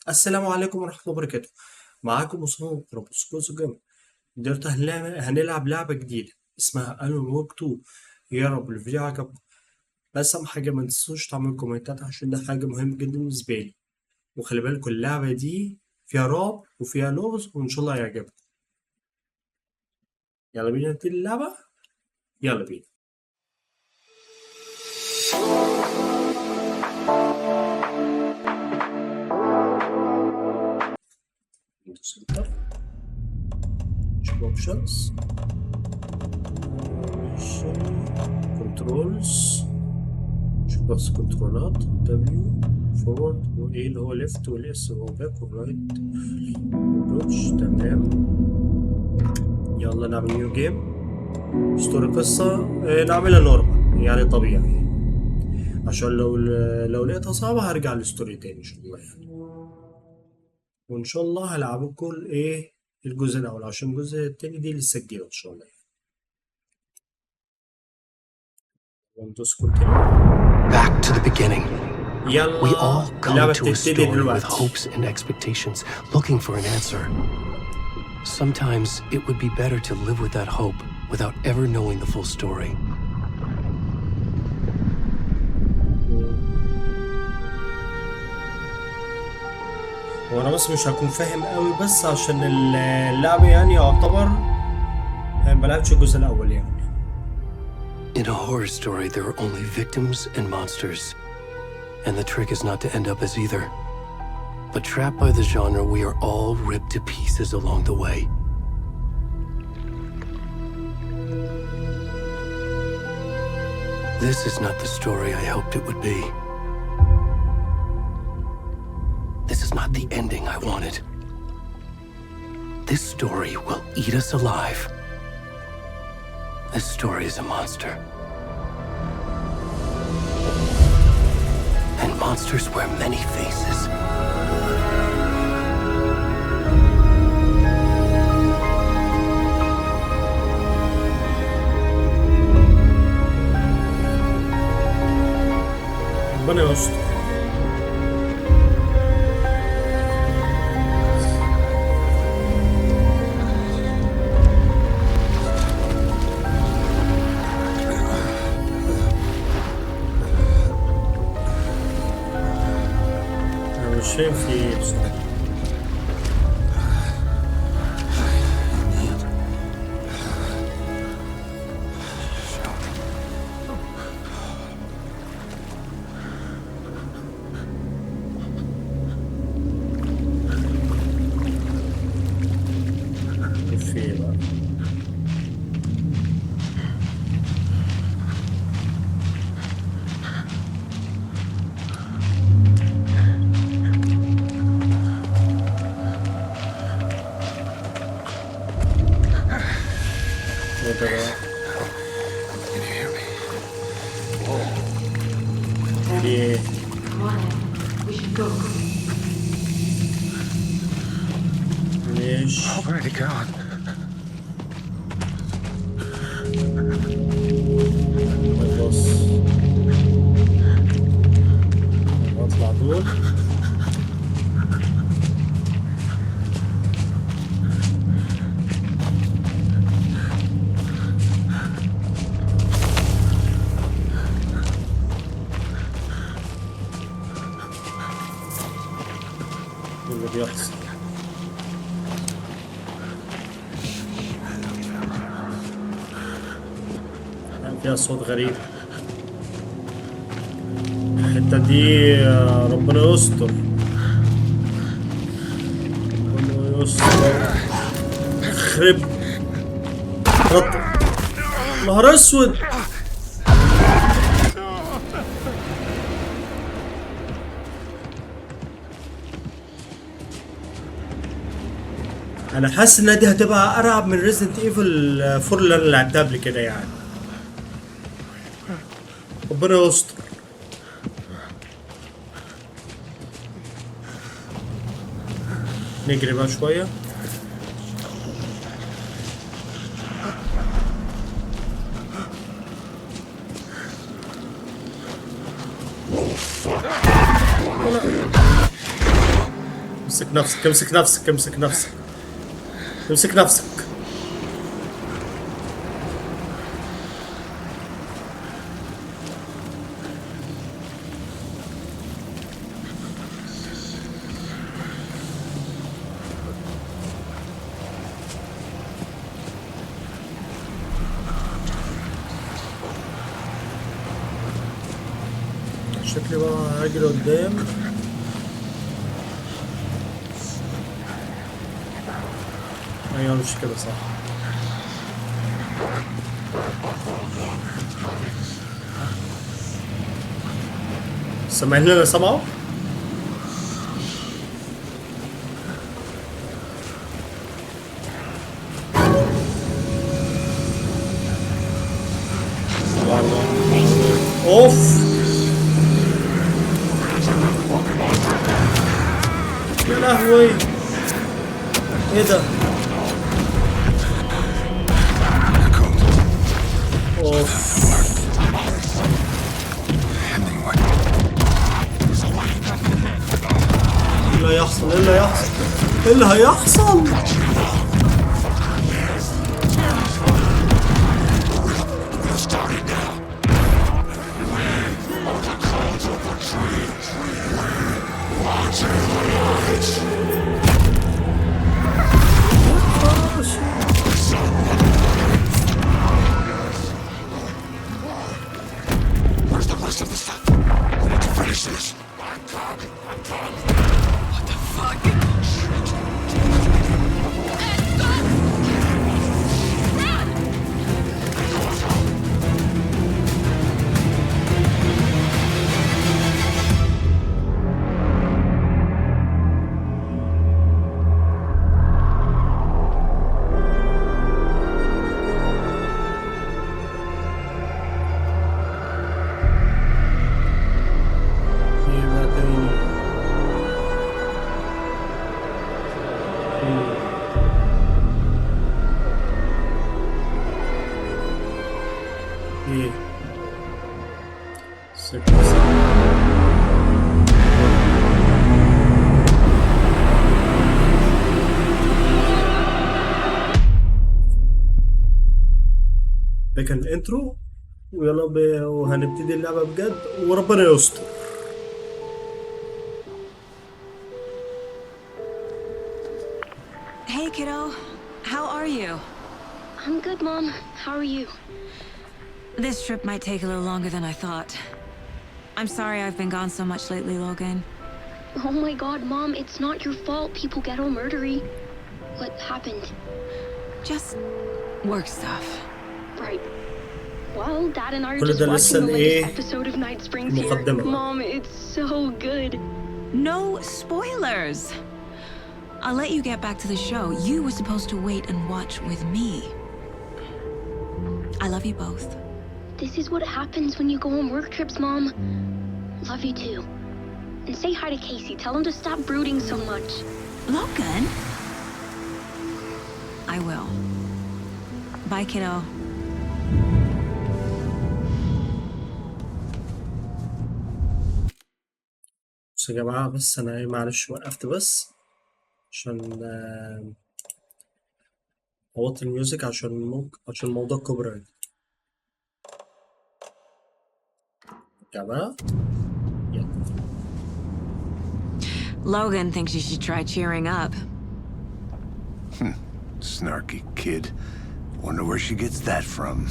السلام عليكم ورحمة الله وبركاته. معاكم مصطفى بروبوسكوس جيم. دلوقتي هنلعب لعبة جديدة اسمها الون 2. يا رب الفيديو عجبكم، بس أهم حاجة ما تنسوش تعملوا كومنتات عشان ده حاجة مهمة جدا بالنسبة لي. وخلي بالكم اللعبة دي فيها رعب وفيها لغز وإن شاء الله يعجبكم. يلا بينا نبتدي اللعبة. يلا بينا. سنتر، شوف اوبشنز، كنترولز، شوف بس كنترولات دبليو فورورد وايه اللي هو ليفت والاس هو باك ورايت ابروتش. تمام، يلا نعمل نيو جيم. ستوري قصة، نعملها نورمال يعني طبيعي، عشان لو لقيتها صعبة هرجع للستوري تاني ان شاء الله يعني. وان شاء الله هلعبكم الجزء الاول، عشان الجزء التاني دي لسه جديدة ان شاء الله يعني. وندوس كونتينيو. Back to the beginning. We all يلا come اللعبة to a بتبتدي story with دلوقتي. hopes and expectations, looking for an answer. Sometimes it would be better to live with that hope without ever knowing the full story. وانا بس مش هكون فاهم قوي، بس عشان اللعبة يعني يعتبر ملعبش الجزء الاول يعني. In a horror story, there are only victims and monsters. And the trick is not to end up as either. But trapped by the genre, we are all ripped to pieces along the way. This is not the story I hoped it would be. This is not the ending I wanted. This story will eat us alive. This story is a monster. And monsters wear many faces. ربنا يستر. انا مش فاهم في ايه بصراحة. في ايه بقى؟ ايه ده بقى؟ Can you hear me? في ايه؟ Come on, we should go. ليش؟ Where'd it go? بص، اطلع دول. إيه اللي بيحصل؟ فيها صوت غريب الحتة دي. ربنا يستر، ربنا يستر. خرب رط، نهار اسود. انا حاسس ان دي هتبقى ارعب من ريزنت ايفل 4 اللي انا لعبتها قبل كده يعني. ربنا يستر. نجري بقى شوية. امسك نفسك امسك نفسك امسك نفسك امسك نفسك. شكلي بقى هاجري قدام. ايوه مش كده صح. سامعين اللي انا سامعه؟ اوف يا لهوي ايه ده؟ اوف ايه اللي هيحصل؟ ايه اللي هيحصل؟ ايه اللي هيحصل؟ ده كان الانترو ويلا وهنبتدي اللعبة بجد وربنا يستر. Hey kiddo, how are you? I'm good, Mom. How are you? This trip might take a little longer than I thought. I'm sorry I've been gone so much lately, Logan. Oh my god, Mom, it's not your fault people get all murdery. What happened? Just work stuff. Right. Well, Dad and I are كل just ده watching لسه the الايه latest episode of Night Springs here. مقدمة. Mom, it's so good. No spoilers! I'll let you get back to the show. You were supposed to wait and watch with me. I love you both. This is what happens when you go on work trips, Mom. Love you too. And say hi to Casey. Tell him to stop brooding so much. Logan? I will. Bye, kiddo. بس يا جماعة بس أنا إيه معلش وقفت بس عشان أوطي الميوزك عشان الموضوع كبر يعني. يا جماعة Logan thinks you should try cheering up. Snarky kid. Wonder where she gets that from.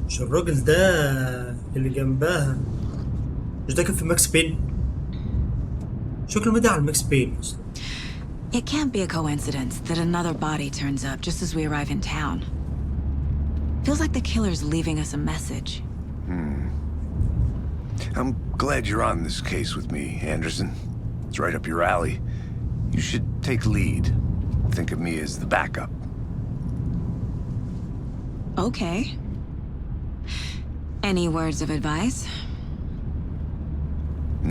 مش الراجل ده اللي جنبها مش ده كان في ماكس بين؟ شكله مدي على الماكس بين أصلا. It can't be a coincidence that another body turns up just as we arrive in town. Feels like the killer's leaving us a message. I'm glad you're on this case with me, Anderson. It's right up your alley. You should take lead. Think of me as the backup. Okay. Any words of advice?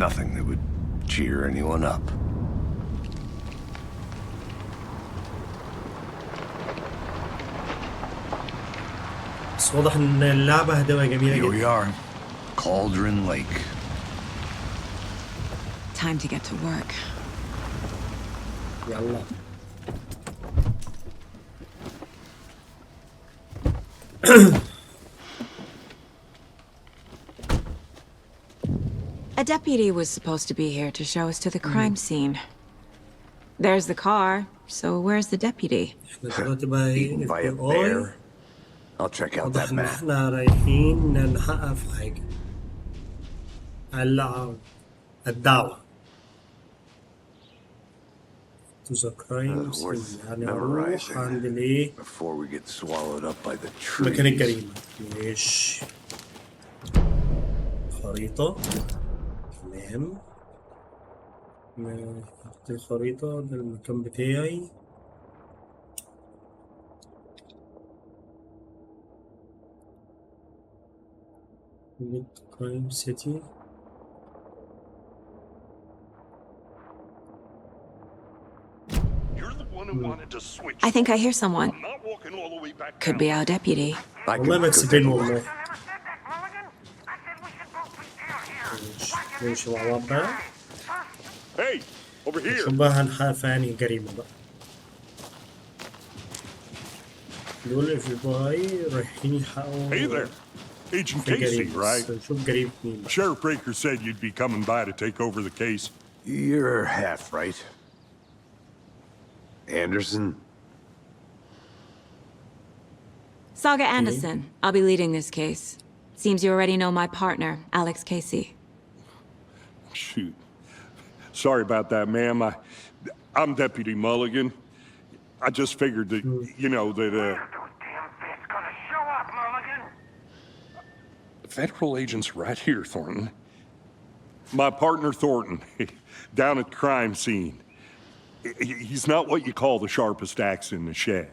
Nothing that would cheer anyone up. بس واضح إن اللعبة هتبقى جميلة Here we جدا. are. Cauldron Lake. Time to get to work. يلا. A deputy was supposed to be here to show us to the crime scene. There's the car, so where's the deputy? احنا دلوقتي بقى Eaten ايه by a FBI. bear. I'll check out واضح that ان map. احنا رايحين نحقق في حاجة. الدعوة. to the crime scene. Worth يعني اروح عند الايه؟ before we get swallowed up by the مكان trees. الجريمة. ماشي. خريطة. تمام. نحط الخريطة ده المكان بتاعي. crime city. I think I hear someone. Could be our deputy. والله مكسبين والله. نمشي مع بعض بقى. Hey, over here. شوف بقى هنحقق في أنهي جريمة بقى. دول FBI رايحين يحققوا. Hey there. Agent في Casey, جريمة. right? نشوف جريمة مين بقى. Sheriff Breaker said you'd be coming by to take over the case. You're half right. Anderson? Saga Anderson. I'll be leading this case. Seems you already know my partner, Alex Casey. Shoot. Sorry about that, ma'am. I'm Deputy Mulligan. I just figured that, you know, that, Federal agents right here, Thornton. My partner, Thornton, down at the crime scene. He's not what you call the sharpest axe in the shed.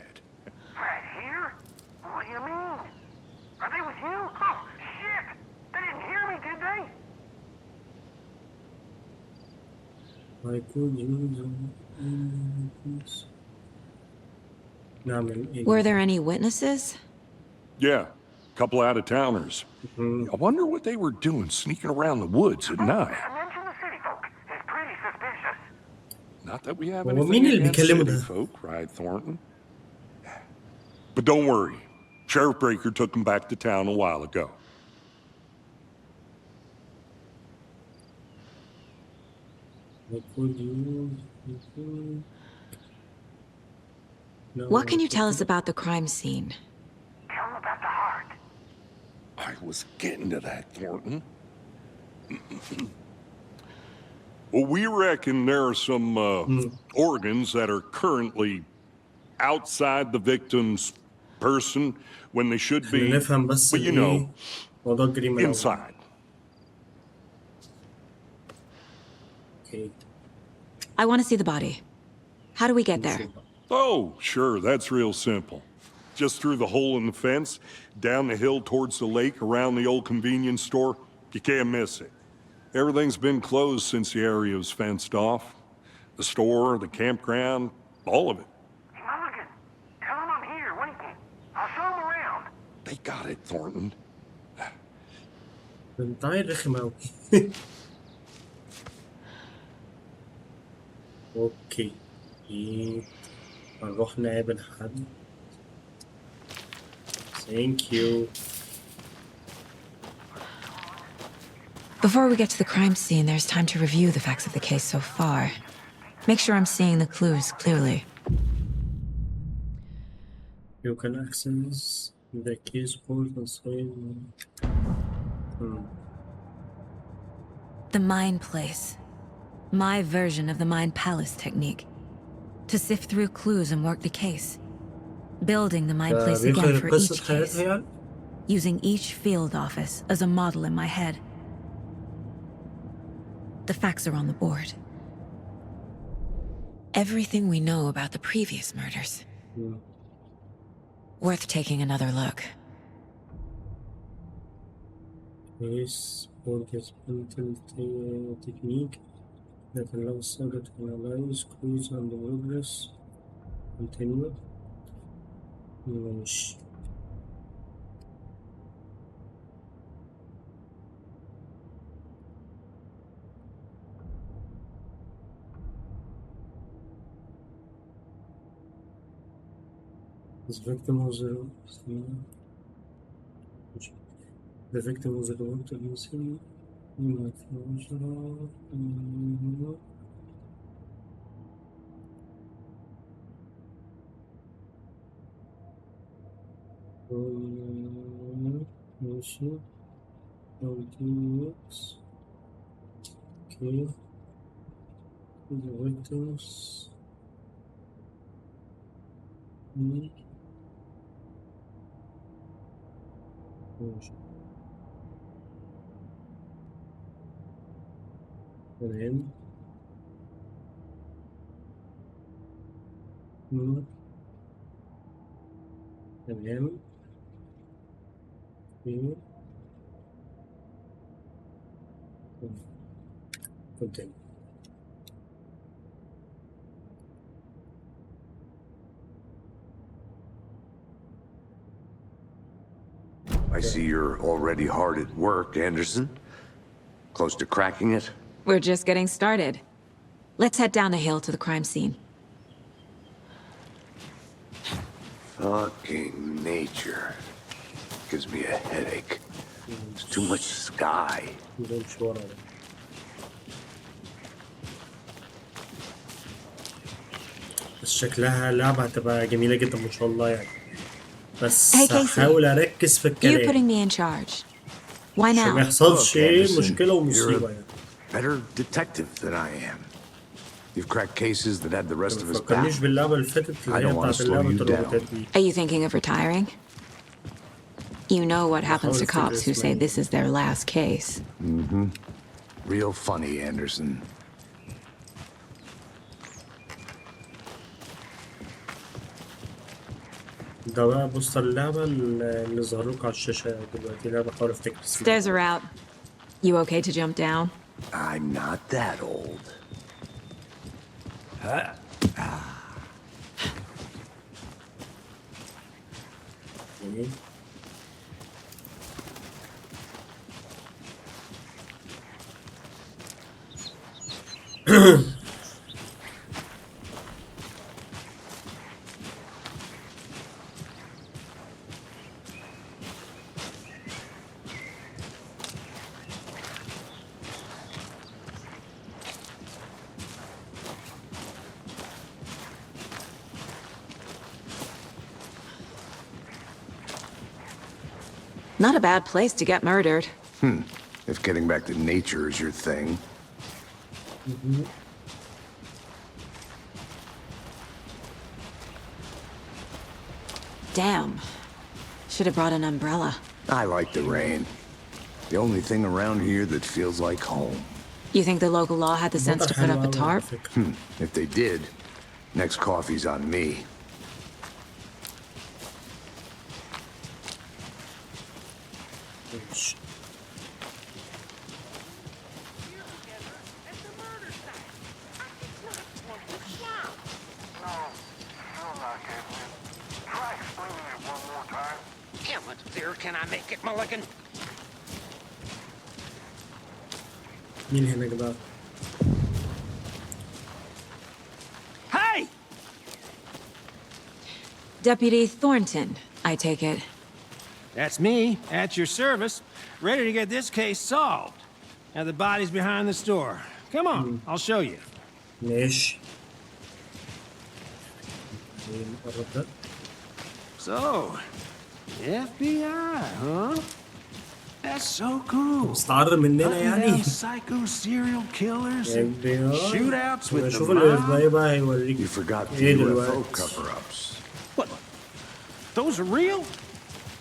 Right here? What do you mean? Are they with you? Oh, shit! They didn't hear me, did they? I could use نعمل إيه؟ Were there any witnesses? Yeah, a couple out-of-towners. I wonder what they were doing sneaking around the woods at night. I mentioned the city folk. It's pretty suspicious. Not that we have هو anything مين اللي against بيكلمه city ده؟ folk, right, Thornton? But don't worry. Sheriff Breaker took them back to town a while ago. I could use. No, What can you tell us about the crime scene? Tell them about the heart. I was getting to that, Thornton. Well, we reckon there are some organs that are currently outside the victim's person when they should be, نفهم بس but you الإيه؟ know, موضوع الجريمة الأول. inside. Okay. I want to see the body. How do we get there? Oh, sure, that's real simple. Just through the hole in the fence, down the hill towards the lake, around the old convenience store. You can't miss it. Everything's been closed since the area was fenced off. The store, the campground, all of it. Hey, Mulligan, tell them I'm here, waiting. I'll show them around. They got it, Thornton. انت عيل رخم أوي. اوكي. هنروح نقابل حد. Thank you. Before we get to the crime scene, there's time to review the facts of the case so far. Make sure I'm seeing the clues clearly. You can access the case board inside. The Mind Place. My version of the Mind Palace technique. To sift through clues and work the case. Building the Mind Place again for each case. يعني. Using each field office as a model in my head. The facts are on the board. Everything we know about the previous murders. Worth taking another look. Case board is mental technique that allows Saga to analyze clues and progress. Continue. ماشي. The victim was reported missing. ماشي. Okay. The victims. ماشي. تمام. تمام. اوكي. continue. I see you're already hard at work, Anderson. Close to cracking it? We're just getting started. Let's head down the hill to the crime scene. Fucking nature. Gives me a headache. There's too much sky. بس شكلها لعبة هتبقى جميلة جدا ما شاء الله يعني. بس Hey, Casey. هحاول أركز في You're الكلام putting me in charge. Why عشان ما now? يحصلش Anderson, مشكلة you're ومصيبة a يعني. better detective than I am. You've cracked cases that had the rest of ما us تفكرنيش baffled. باللعبة اللي فاتت I اللي هي don't want بتاعت to slow اللعبة you الروبوتات down. دي. Are you thinking of retiring? You know what happens to cops who say this is their last case. Mm-hmm. Real funny, Anderson. ده بقى بص اللعبة اللي ظهر لكم على الشاشة دلوقتي لعبة حاول افتكر اسمها. Stairs are out. You okay to jump down? I'm not that old. إيه؟ Not a bad place to get murdered. If getting back to nature is your thing. Damn. Should have brought an umbrella. I like the rain. The only thing around here that feels like home. You think the local law had the sense to put up a tarp? If they did, next coffee's on me. How much clearer can I make it, Mulligan? مين هناك بقى؟ Hey! Deputy Thornton, I take it. That's me, at your service, ready to get this case solved. Now the body's behind the store. Come on, I'll show you. ماشي. نقرب ده. So, FBI, huh? That's so cool. مستعر مننا Hunting يعني. down psycho serial killers and FBI. shootouts with the شوف اللي mob. باقي بقى هيوريك. You forgot the ايه UFO دلوقتي؟ cover-ups. What? Those are real?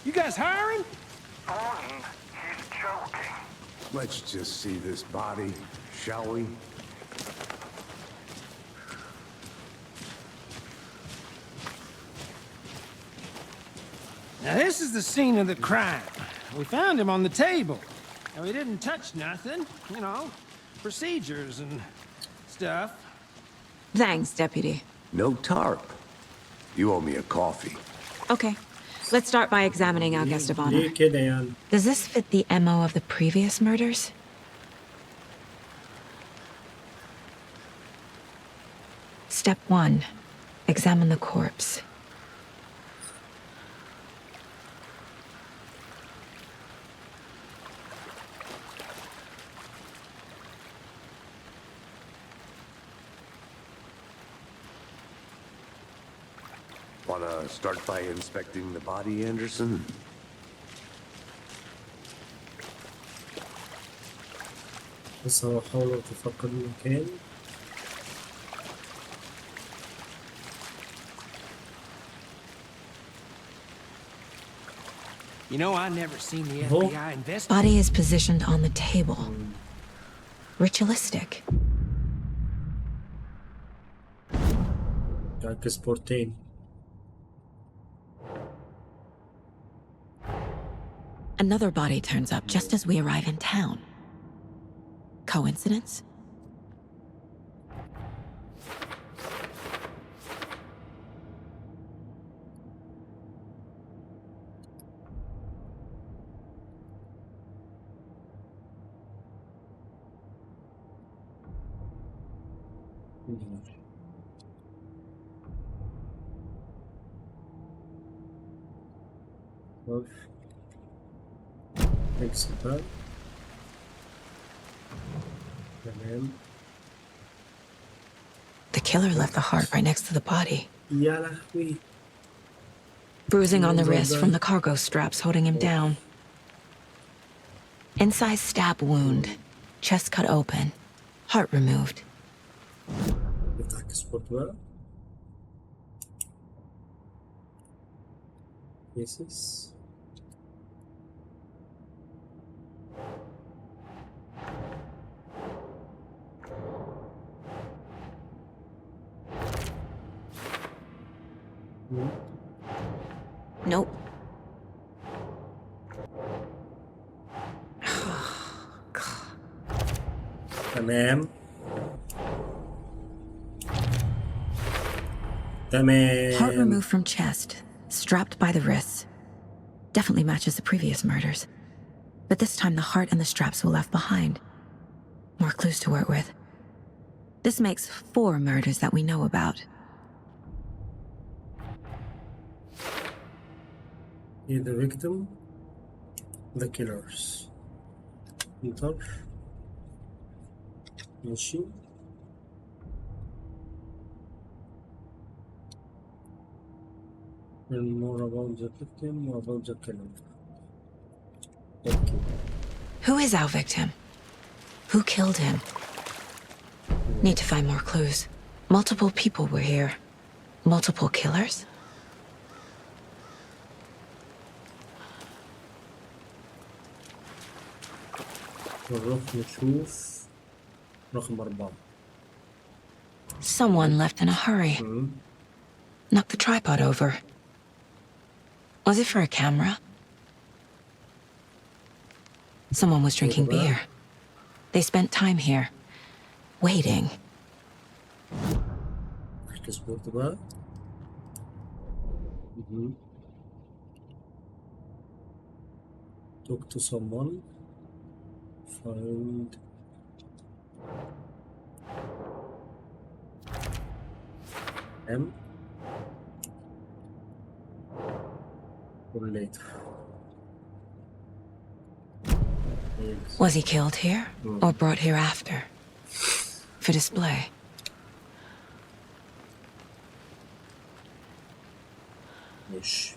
You guys hiring? Thornton, he's joking. Let's just see this body, shall we? Now this is the scene of the crime. We found him on the table. Now he didn't touch nothing, you know, procedures and stuff. Thanks, Deputy. No tarp. You owe me a coffee. Okay. Let's start by examining our guest of honor. ليه كده يعني؟ Does this fit the MO of the previous murders? Step 1. Examine the corpse. Wanna start by inspecting the body, Anderson? بس هو حاولوا تفكروا المكان. You know, I never seen the Oh. FBI investigate. Body is positioned on the table. Ritualistic. تعكس بورتين. Another body turns up just as we arrive in town. Coincidence? اكسبال. تمام. The killer left the heart right next to the body. يا لهوي. Bruising on the wrist from the cargo straps holding him down. Inside stab wound. Chest cut open. Heart removed. بتعكس بورت بقى. يسس. Nope. تمام. تمام. Heart removed from chest, strapped by the wrists. Definitely matches the previous murders. But this time the heart and the straps were left behind. More clues to work with. This makes 4 murders that we know about. The victim, the killers. Enter. ماشي. And more about the victim, more about the killer. Okay. Who is our victim? Who killed him? Need to find more clues. Multiple people were here. Multiple killers? نروح نشوف رقم 4. Someone left in a hurry. Knocked the tripod over. Was it for a camera? Someone was drinking beer. They spent time here, waiting. احكي سبورت بقى. Talk to someone. Find. M. Or later. Yes. Was he killed here or brought here after? For display. ماشي.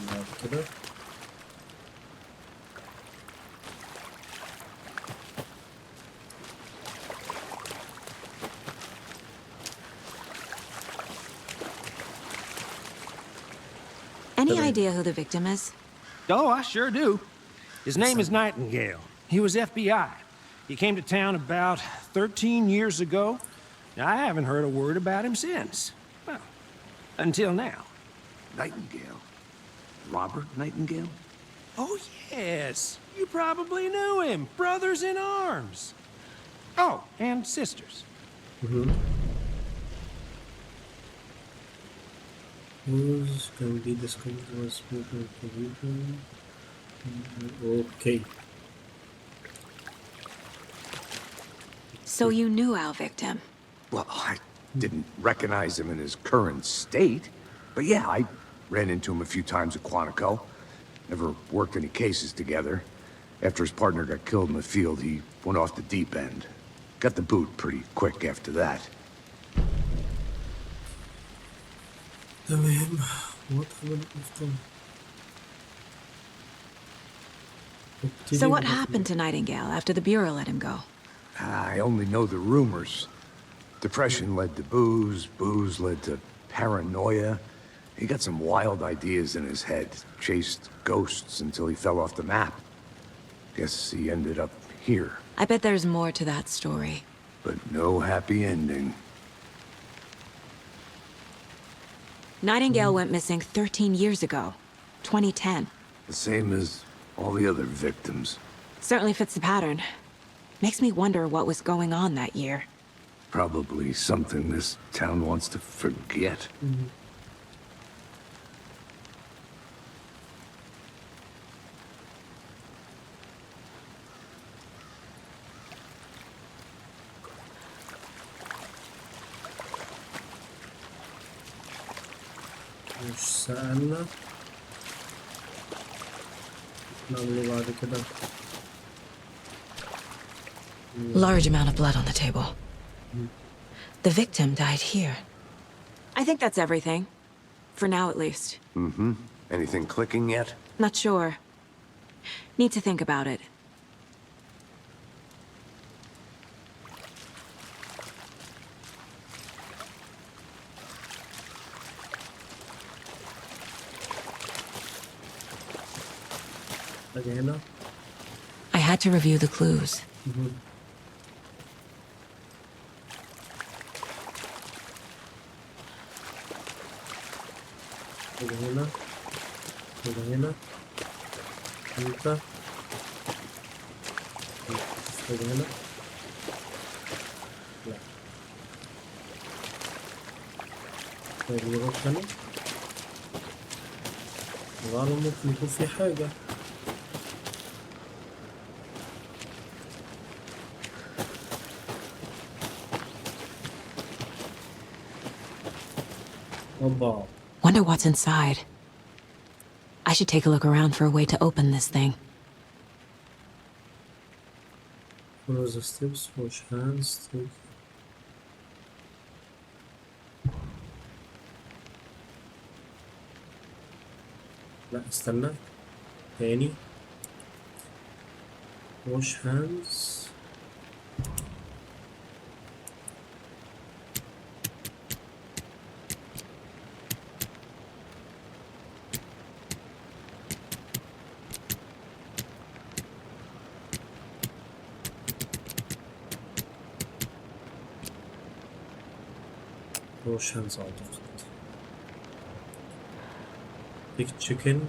بعد كده. Any idea who the victim is? Oh, I sure do. His name is Nightingale. He was FBI. He came to town about 13 years ago. I haven't heard a word about him since. Well, until now. Nightingale? Robert Nightingale? Oh, yes. You probably knew him. Brothers in arms. Oh, and sisters. Who's can be discovered was spoken to people. Okay. So you knew our victim? Well, I didn't recognize him in his current state. But yeah, I ran into him a few times at Quantico. Never worked any cases together. After his partner got killed in the field, he went off the deep end. Got the boot pretty quick after that. تمام. واضحة من الأفكار. So what happened to Nightingale after the Bureau let him go? I only know the rumors. Depression led to booze, booze led to paranoia. He got some wild ideas in his head, chased ghosts until he fell off the map. Guess he ended up here. I bet there's more to that story. But no happy ending. Nightingale went missing 13 years ago, 2010. The same as all the other victims. Certainly fits the pattern. Makes me wonder what was going on that year. Probably something this town wants to forget. مش سألنا نعمل ايه بعد كده؟ Large amount of blood on the table. The victim died here. I think that's everything. For now, at least. Mm-hmm. Anything clicking yet? Not sure. Need to think about it. حاجة هنا. I had to review the clues. حاجة هنا. حاجة هنا. انت. حاجة هنا. لا. طيب نروح هنا. غالبا ممكن يكون في حاجة. اوبا. Wonder what's inside. I should take a look around for a way to open this thing. Follow the steps, wash hands, take. لا استنى تاني. wash hands. wash hands أعتقد. take chicken.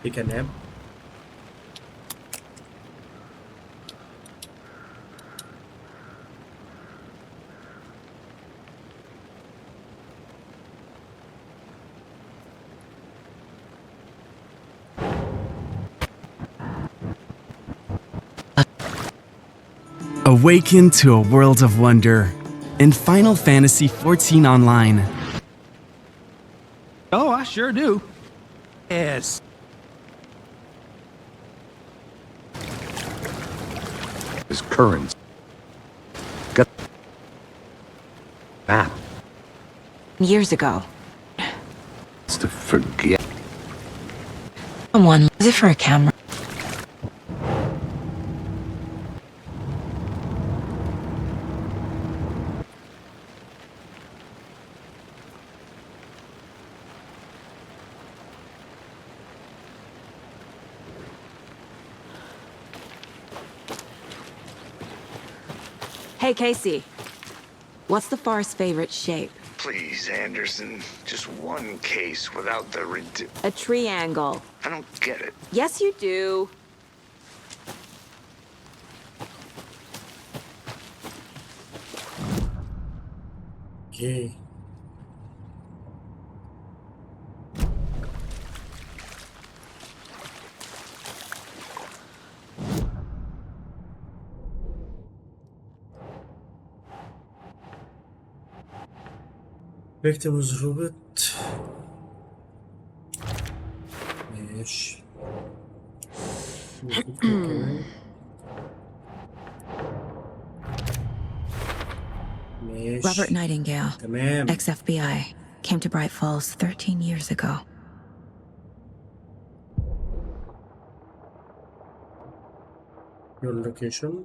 take a nap. Awaken to a world of wonder in Final Fantasy XIV Online. Oh, I sure do. Yes. His current. Got map. Years ago. It's to forget. Someone was it for a camera? Hey, Casey. What's the far's favorite shape? Please, Anderson. Just one case without the A triangle. I don't get it. Yes, you do. Okay. victims روبوت. ماشي. Robert Nightingale, تمام. ex-FBI, came to Bright Falls 13 years ago. Your location.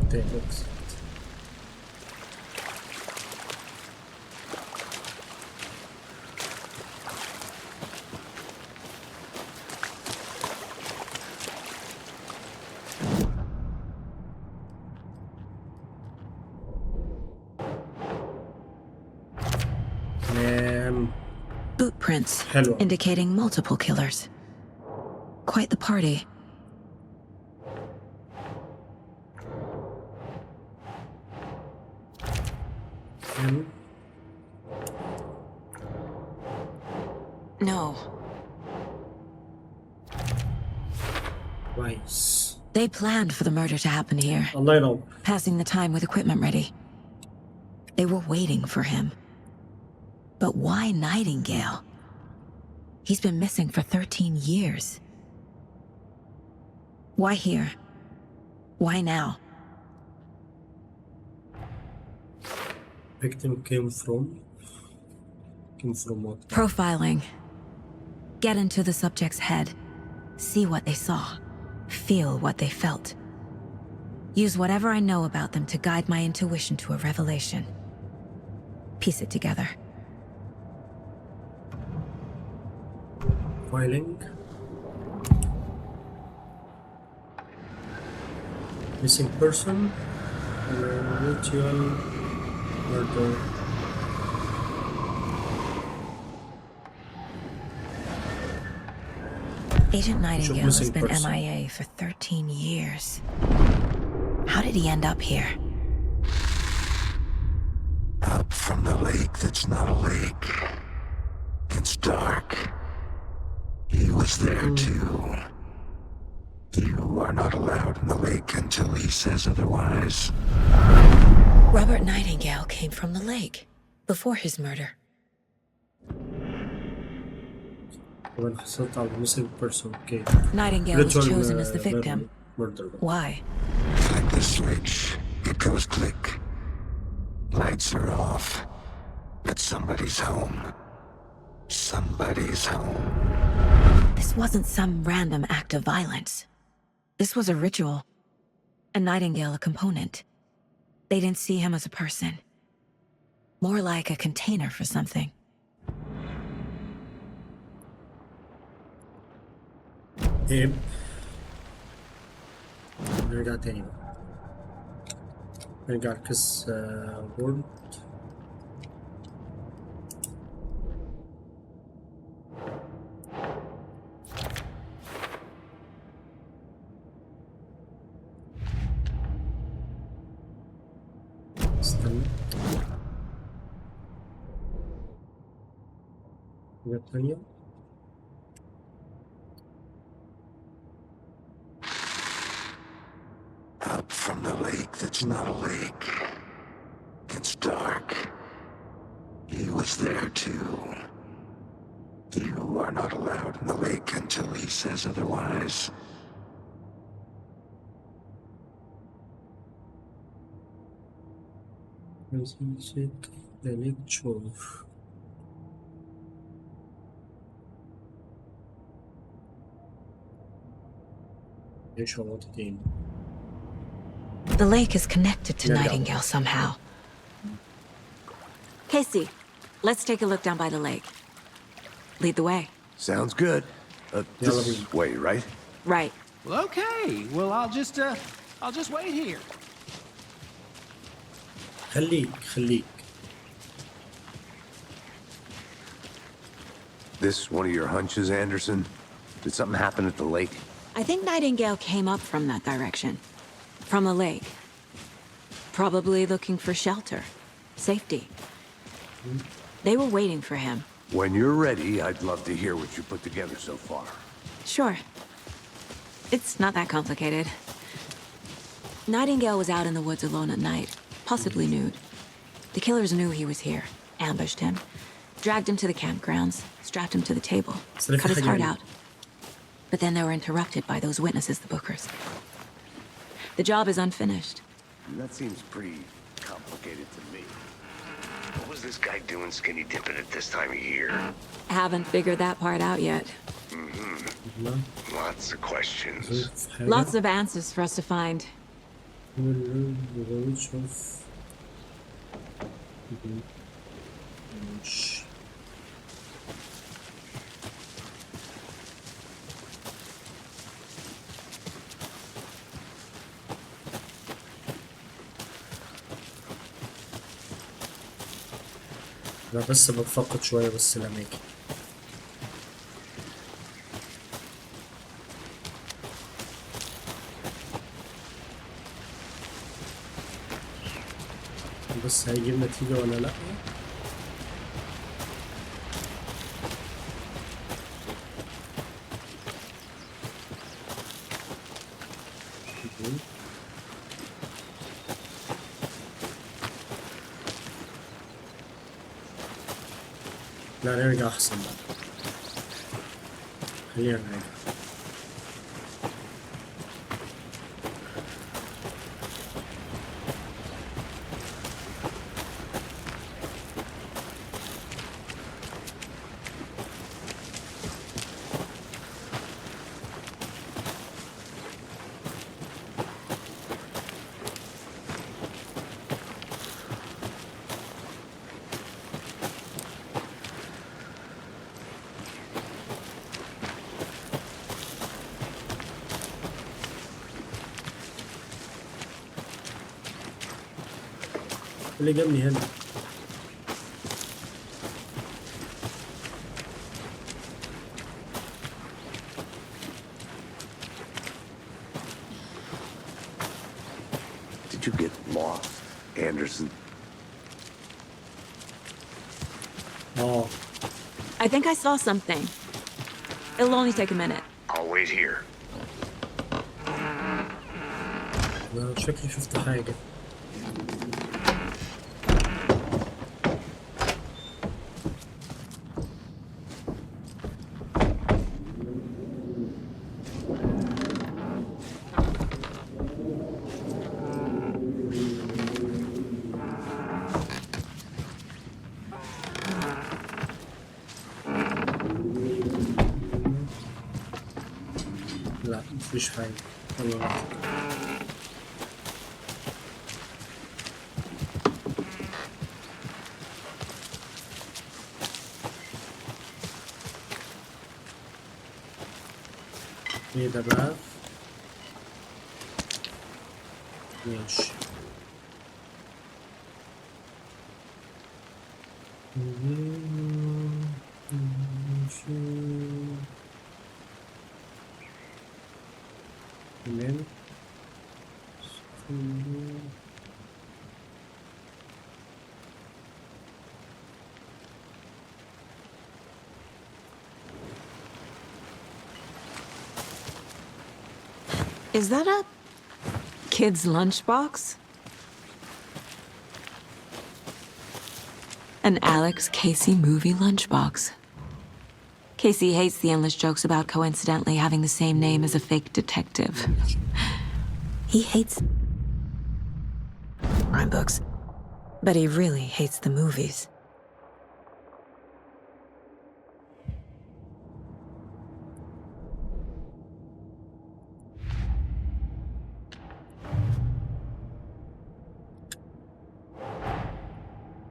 Take exit. Boot prints Hello. indicating multiple killers. Quite the party. No. Nice. They planned for the murder to happen here, الله ينور. passing the time with equipment ready. They were waiting for him. But why Nightingale? He's been missing for 13 years. Why here? Why now? Victim came from what? Profiling. Get into the subject's head. See what they saw. Feel what they felt. Use whatever I know about them to guide my intuition to a revelation. Piece it together. Filing. Missing person. Ritual murder. Agent Nightingale has been person. MIA for 13 years. How did he end up here? Up from the lake that's not a lake. It's dark. He was there too. You are not allowed in the lake until he says otherwise. Robert Nightingale came from the lake before his murder. When حصلت على missing person. Okay. Nightingale was Ritual, chosen as the victim. murder. Why? Like the switch, it goes click. Lights are off. But somebody's home. Somebody's home. This wasn't some random act of violence. This was a ritual. And Nightingale a component. They didn't see him as a person. More like a container for something. طيب نرجع تاني بقى. نرجع الكيس وورد. استنى حاجة تانية. Up from the lake that's not a lake. It's dark. He was there too. You are not allowed in the lake until he says otherwise. ايش هو تاني؟ The lake is connected to Yeah, yeah. Nightingale somehow. Casey, let's take a look down by the lake. Lead the way. Sounds good. This way, right? Right. Well, okay. Well, I'll just wait here. خليك. This one of your hunches, Anderson? Did something happen at the lake? I think Nightingale came up from that direction. From the lake. Probably looking for shelter. Safety. They were waiting for him. When you're ready, I'd love to hear what you put together so far. Sure. It's not that complicated. Nightingale was out in the woods alone at night, possibly nude. The killers knew he was here, ambushed him, dragged him to the campgrounds, strapped him to the table, cut his heart out. But then they were interrupted by those witnesses, the Bookers. The job is unfinished. That seems pretty complicated to me. What was this guy doing skinny dipping at this time of year? Haven't figured that part out yet. Lots of questions. Lots of answers for us to find. أنا بس بتفقد شوية بس الأماكن. بس هيجيب نتيجة ولا لأ؟ لا نرجع أحسن بقى. خلينا نرجع. اللي جابني هنا. Did you get lost, Anderson? Oh. I think I saw something. It'll only take a minute. I'll wait here. أنا شكلي شفت حاجة. لا مفيش حاجة. يلا ايه ده بقى؟ ماشي. تمام. Is that a kid's lunchbox? An Alex Casey movie lunchbox. Casey hates the endless jokes about coincidentally having the same name as a fake detective. He hates crime books, but he really hates the movies.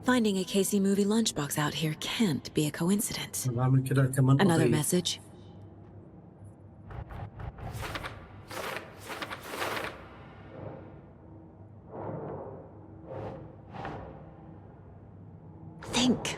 Finding a Casey movie lunchbox out here can't be a coincidence. Another message. Think.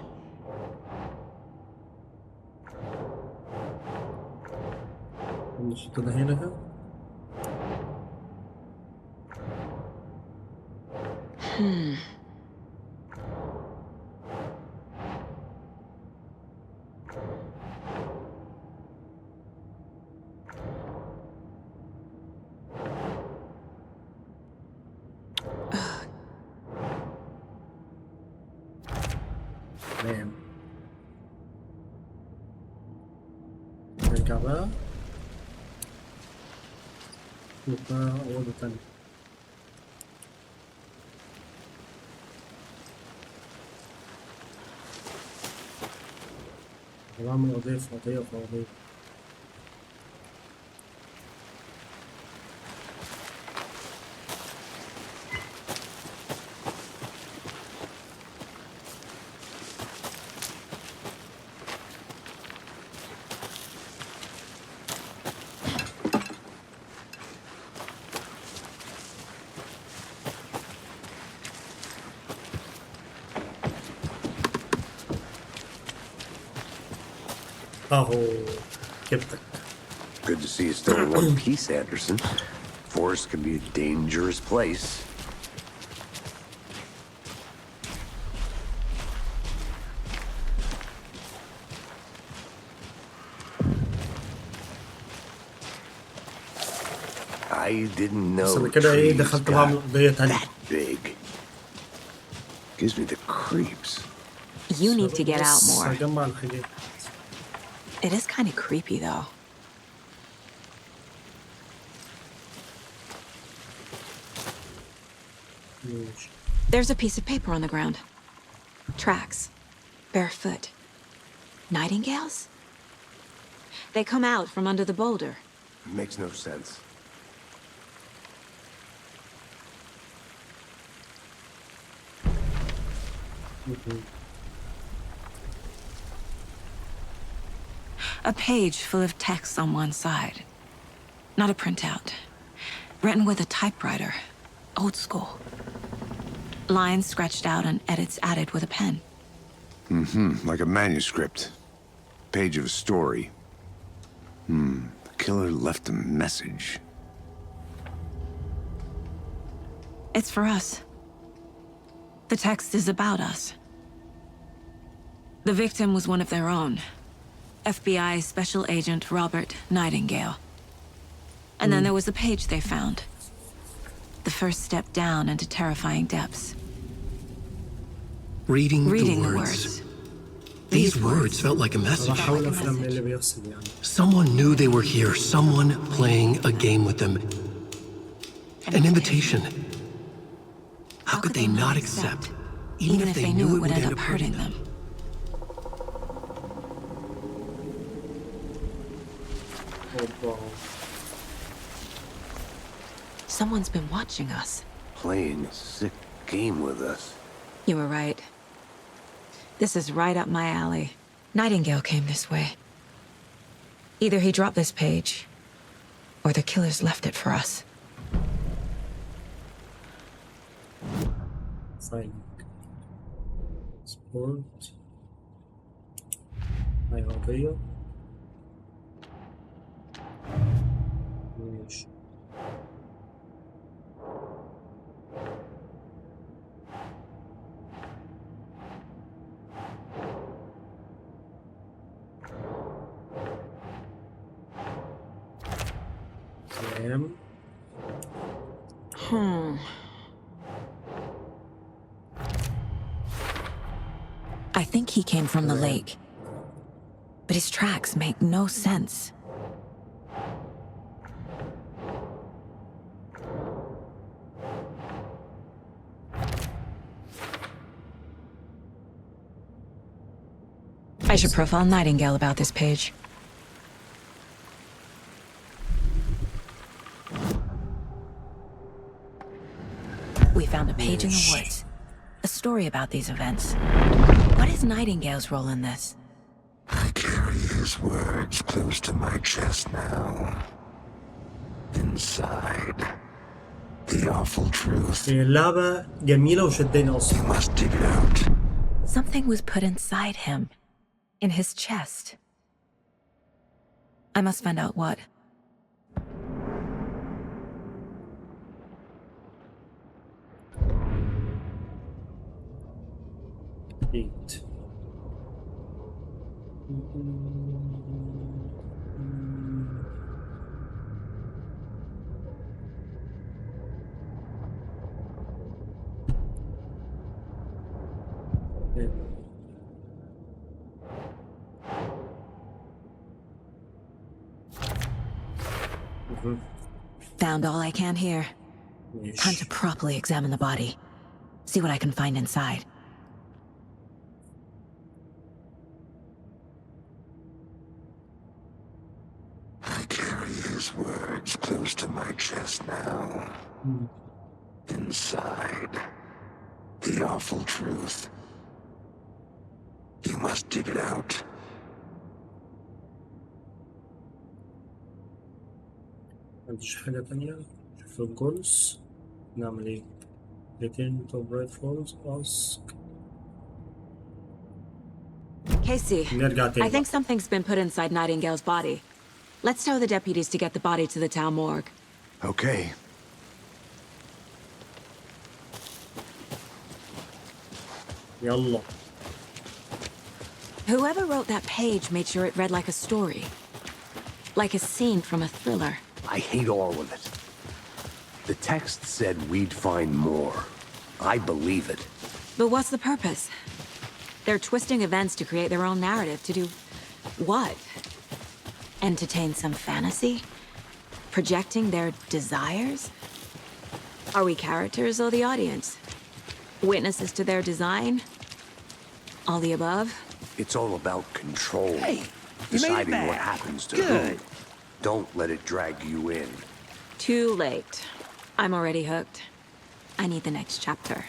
تمام. نرجع بقى نشوف بقى أوضة تانية. بعمل قضية في قضية في قضية. أهو جبتك. Good to see you still in one piece, Anderson. Forest can be a dangerous place. I didn't بس know أنا كده إيه trees دخلت got بعمل قضية تانية. that big. Gives me the creeps. You need to get out بس more. هجمع الحاجات. It is kind of creepy, though. ماشي. There's a piece of paper on the ground. Tracks. Barefoot. Nightingales? They come out from under the boulder. Makes no sense. A page full of text on one side. Not a printout. Written with a typewriter. Old school. Lines scratched out and edits added with a pen. Like a manuscript. Page of a story. The killer left a message. It's for us. The text is about us. The victim was one of their own. FBI Special Agent Robert Nightingale. And then there was the page they found. The first step down into terrifying depths. Reading the the words. These words felt like a message. بحاول أفهم إيه اللي بيحصل يعني. Someone knew they were here. Someone playing a game with them. An invitation. How could they not accept, even if they knew it would end up hurting them? أوبا. Someone's been watching us. Playing a sick game with us. You were right. This is right up my alley. Nightingale came this way. Either he dropped this page, or the killers left it for us. Fine. Sport. هاي قضية. ماشي. تمام. I think he came from the lake. But his tracks make no sense. I should profile Nightingale about this page. We found a page in the woods. A story about these events. What is Nightingale's role in this? I carry his words close to my chest now. Inside, the awful truth. اللعبة جميلة وشداني أصلا. You must dig it out. Something was put inside him. In his chest. I must find out what. Eight. Found all I can here. Time to properly examine the body. See what I can find inside. I carry his words close to my chest now. Inside, the awful truth. You must dig it out. مفيش حاجة تانية. شوف الجولز نعمل ايه. Return to Bright Falls. Ask. Casey, نرجع تاني. I think something's been put inside Nightingale's body. Let's tell the deputies to get the body to the town morgue. Okay. يلا. Whoever wrote that page made sure it read like a story. Like a scene from a thriller. I hate all of it. The text said we'd find more. I believe it. But what's the purpose? They're twisting events to create their own narrative to do what? Entertain some fantasy? Projecting their desires? Are we characters or the audience? Witnesses to their design? All the above? It's all about control. Hey, you made it deciding back. what happens to Good. who. Don't let it drag you in. Too late. I'm already hooked. I need the next chapter.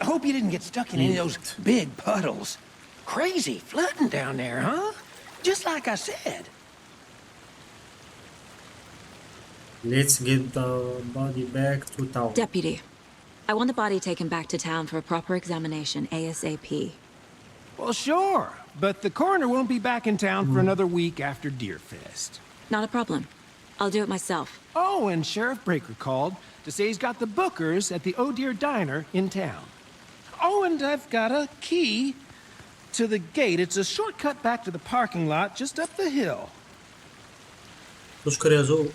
I hope you didn't get stuck in any of those big puddles. Crazy flooding down there, huh? Just like I said. Let's get the body back to town. Deputy, I want the body taken back to town for a proper examination ASAP. Well, sure, but the coroner won't be back in town for another week after Deerfest. Not a problem. I'll do it myself. Oh, and Sheriff Breaker called to say he's got the bookers at the Oh Dear Diner in town. Oh, and I've got a key to the gate. It's a shortcut back to the parking lot just up the hill. تشكر يا ذوق.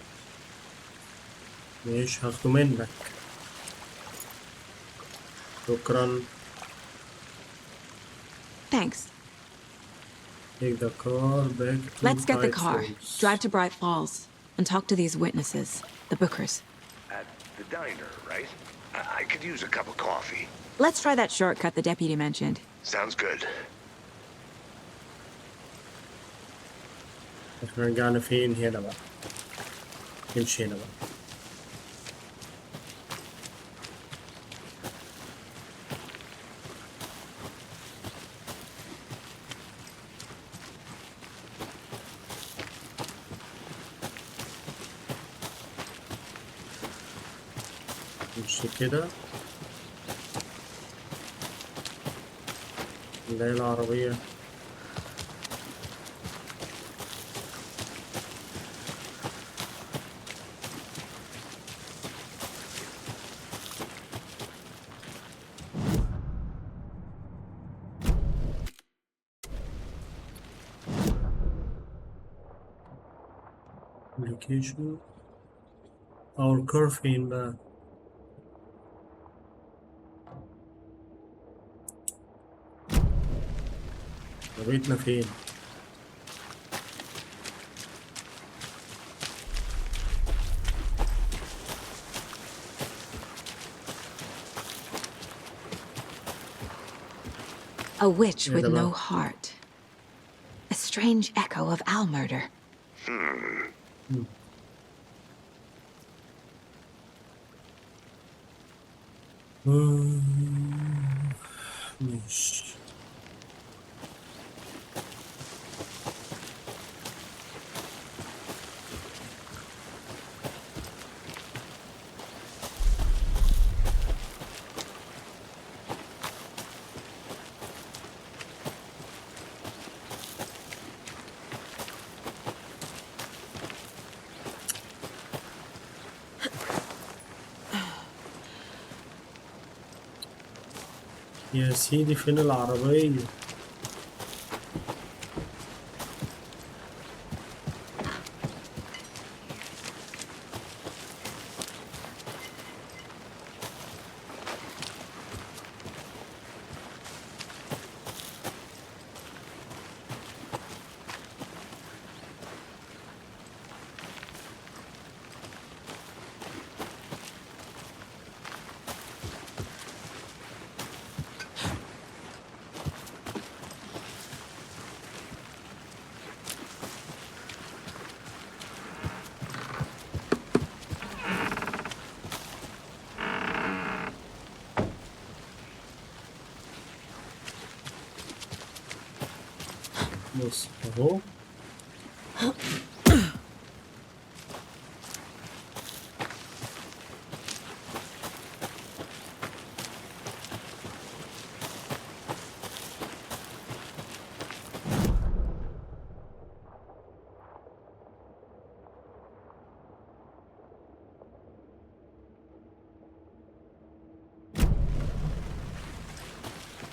مش هاخده منك. شكرا. Thanks. Take the car back to Let's get the Bright car, Falls. drive to Bright Falls, and talk to these witnesses, the bookers. At the diner, right? I could use a cup of coffee. Let's try that shortcut the deputy mentioned. Sounds good. احنا رجعنا فين هنا بقى؟ نمشي هنا بقى. نمشي كده. نلاقي العربية. Location. Our car فين بقى؟ عربيتنا فين؟ A witch Yeah, with the no one. heart. A strange echo of Al murder. ماشي. يا سيدي فين العربية؟ بص اهو.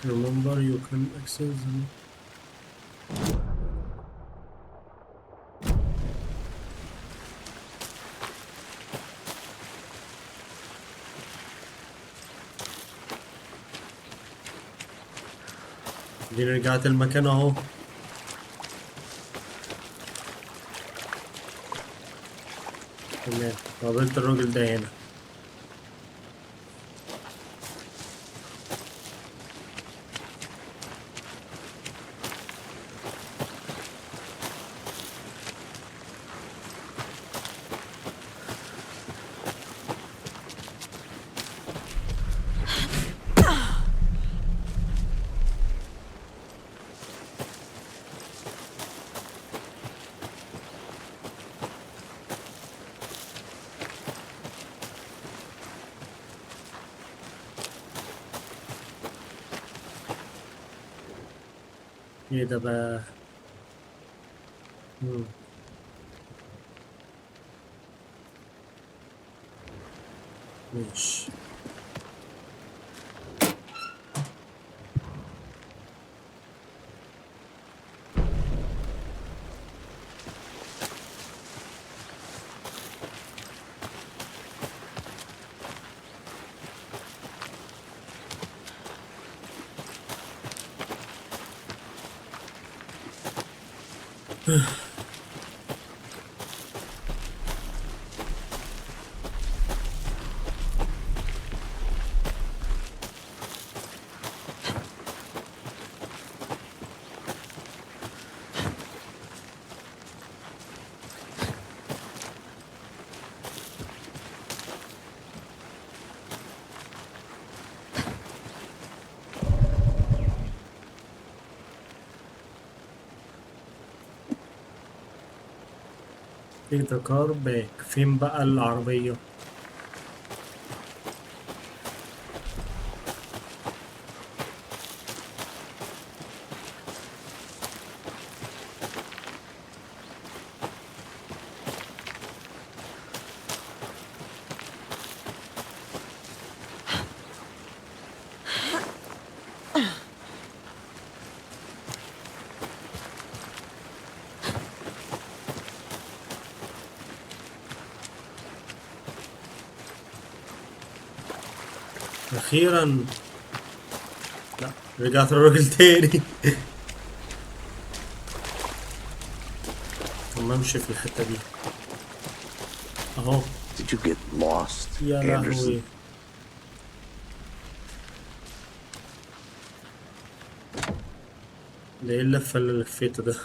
Remember, you can access them. دي رجعت المكان اهو. تمام، قابلت الراجل ده هنا. ايه ده بقى؟ ماشي. Take the car back. فين بقى العربية؟ أخيرا. لا، رجعت الراجل تاني. ما امشي في الحتة دي اهو. Did you get lost, يا Anderson? لهوي. ده ايه اللفة اللي لفيته ده؟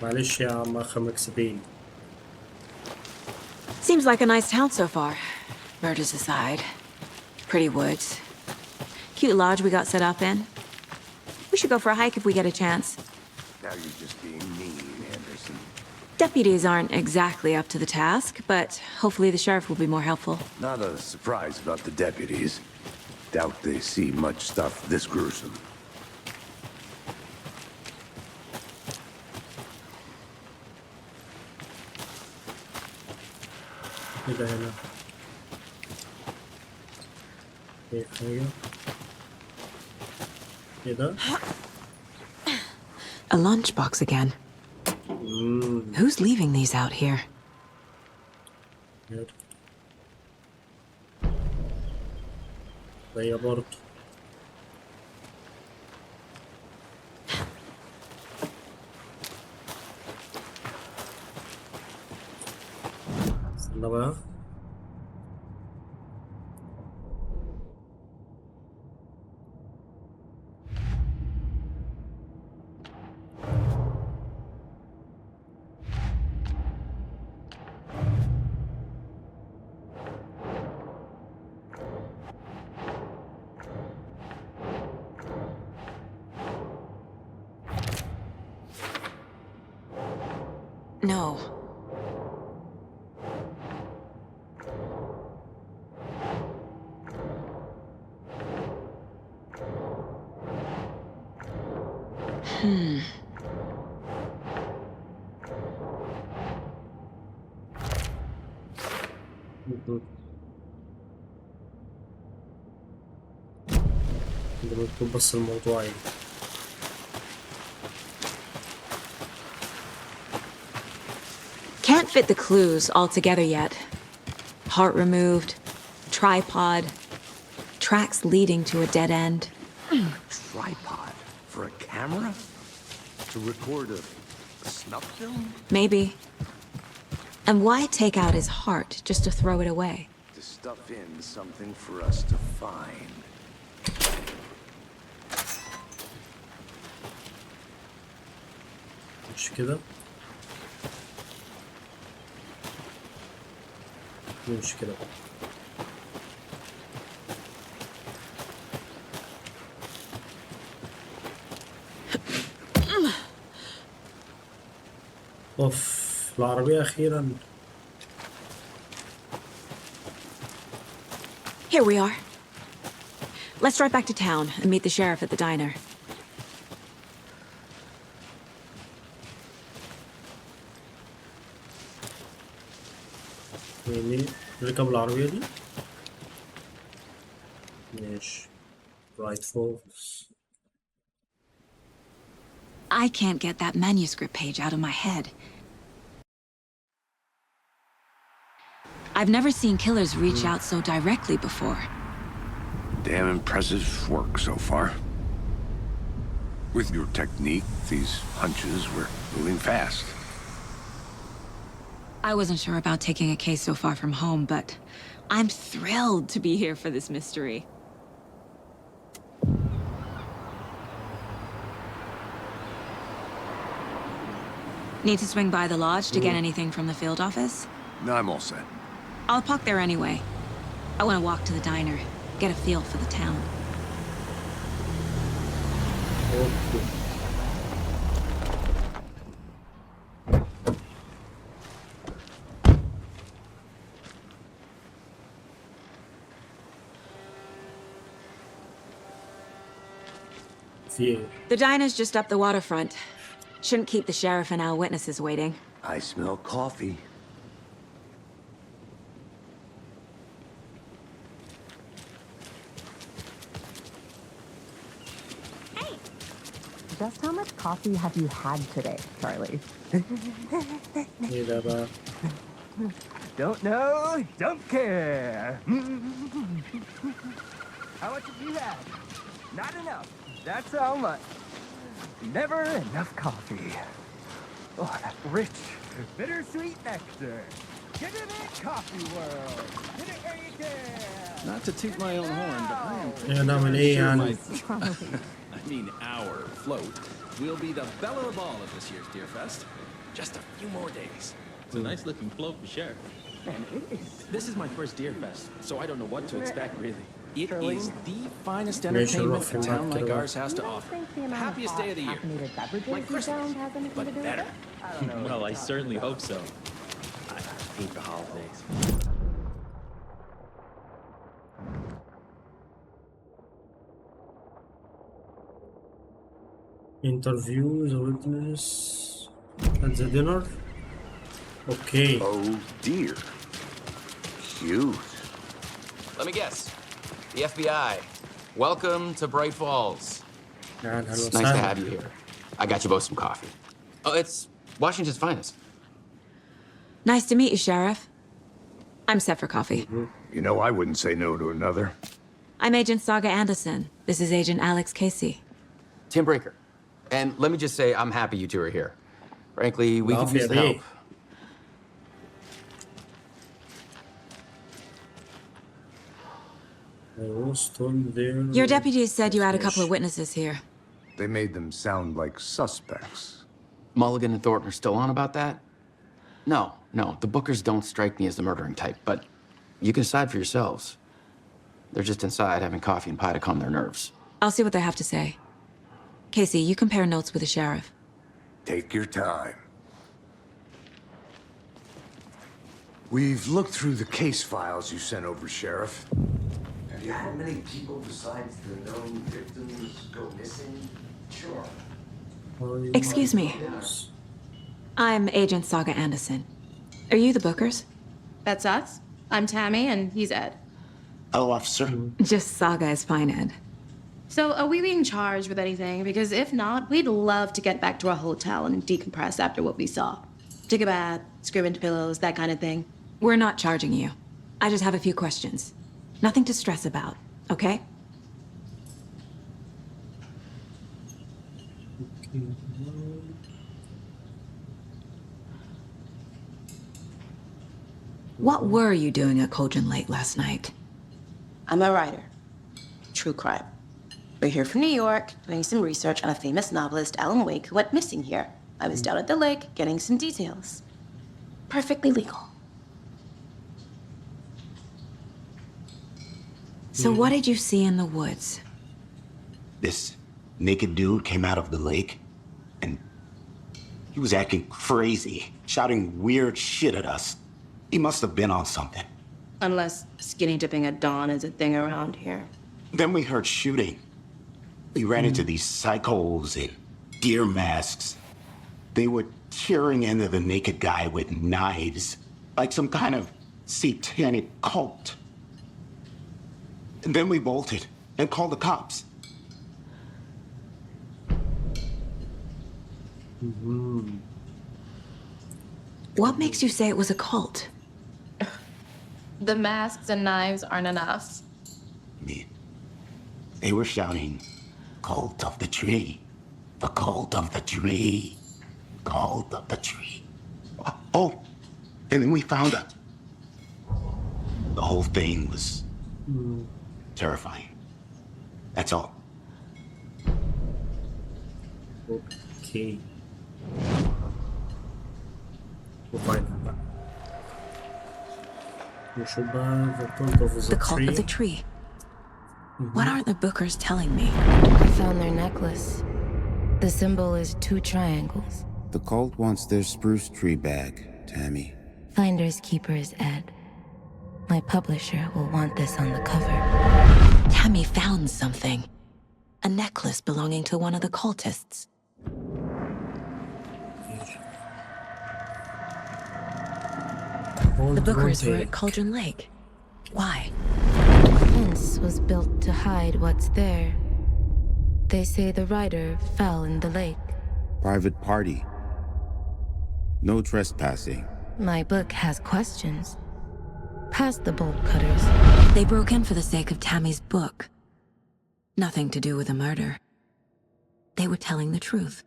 معلش يا عم أخ مكسبين. Seems like a nice town so far. Murders aside. Pretty woods. Cute lodge we got set up in. We should go for a hike if we get a chance. Now you're just being mean, Anderson. Deputies aren't exactly up to the task, but hopefully the sheriff will be more helpful. Not a surprise about the deputies. Doubt they see much stuff this gruesome. كده هنا ايه حاجة كده. A lunchbox again. Who's leaving these out here? هي برضه استنى بقى. No. ده مكتوب بس الموضوع ايه. Can't fit the clues all together yet. Heart removed, tripod, tracks leading to a dead end. Tripod? For a camera? To record a snuff film? Maybe. And why take out his heart just to throw it away? To stuff in something for us to find. مش كده. مش كده. اوف العربية أخيرا. Here we are. Let's drive back to town and meet the sheriff at the diner. يعني نركب العربية دي. ماشي. Right focus. I can't get that manuscript page out of my head. I've never seen killers reach out so directly before. Damn impressive work so far. With your technique, these hunches were moving fast. I wasn't sure about taking a case so far from home, but I'm thrilled to be here for this mystery. Need to swing by the lodge to get anything from the field office? No, I'm all set. I'll park there anyway. I want to walk to the diner, get a feel for the town. Okay. The diner's just up the waterfront. Shouldn't keep the sheriff and our witnesses waiting. I smell coffee. Hey! Just how much coffee have you had today, Charlie? لعبة. Don't know, don't care. How much have you had? Not enough. That's how much. Never enough coffee. Oh, that rich, bittersweet nectar. Get it in, coffee world. Get it where you can. Not to toot my own horn, but I am pretty Yeah, no, sure man, I mean, our float will be the belle of the ball of this year's Deer Fest. Just a few more days. It's a nice looking float for sure. Man, it is. This is my first Deer Fest, so I don't know what to expect, really. It Charlie? is the finest entertainment a town like ours has to offer. The happiest day of the year. Like Christmas, but better. Well, I certainly hope so. I hate the holidays. Interview the witness at the dinner. Okay. Oh dear. Cute. Let me guess. The FBI. Welcome to Bright Falls. It's nice to have you here. I got you both some coffee. Oh, it's Washington's finest. Nice to meet you, Sheriff. I'm set for coffee. You know, I wouldn't say no to another. I'm Agent Saga Anderson. This is Agent Alex Casey. Tim Breaker. And let me just say, I'm happy you two are here. Frankly, we could use the help. Your deputies said you had a couple of witnesses here. They made them sound like suspects. Mulligan and Thornton are still on about that? No, the Bookers don't strike me as the murdering type, but you can decide for yourselves. They're just inside having coffee and pie to calm their nerves. I'll see what they have to say. Casey, you compare notes with the sheriff. Take your time. We've looked through the case files you sent over, Sheriff. Have you had many people besides the known victims go missing? Sure. Excuse me. I'm Agent Saga Anderson. Are you the Bookers? That's us. I'm Tammy, and he's Ed. Hello, officer. Just Saga is fine, Ed. So, are we being charged with anything? Because if not, we'd love to get back to our hotel and decompress after what we saw. Take a bath, scream into pillows, that kind of thing. We're not charging you. I just have a few questions. Nothing to stress about, okay? What were you doing at Cauldron Lake last night? I'm a writer. True crime. We're here from New York, doing some research on a famous novelist, Alan Wake, who went missing here. I was down at the lake, getting some details. Perfectly legal. So what did you see in the woods? This naked dude came out of the lake, and he was acting crazy, shouting weird shit at us. He must have been on something. Unless skinny dipping at dawn is a thing around here. Then we heard shooting. We ran into these psychos in deer masks. They were tearing into the naked guy with knives, like some kind of satanic cult. And then we bolted and called the cops. What makes you say it was a cult? The masks and knives aren't enough. They were shouting, "Cult of the tree, the cult of the tree, cult of the tree." Oh, and then we found it. The whole thing was terrifying. That's all. Okay. We'll find them. The cult of the tree. What are the Bookers telling me? I found their necklace. The symbol is 2 triangles. The cult wants their spruce tree back, Tammy. Finders keepers, Ed. My publisher will want this on the cover. Tammy found something. A necklace belonging to one of the cultists. The Bookers were at Cauldron Lake. Why? The fence was built to hide what's there. They say the writer fell in the lake. Private party. No trespassing. My book has questions. Past the bolt cutters. They broke in for the sake of Tammy's book. Nothing to do with a murder. They were telling the truth.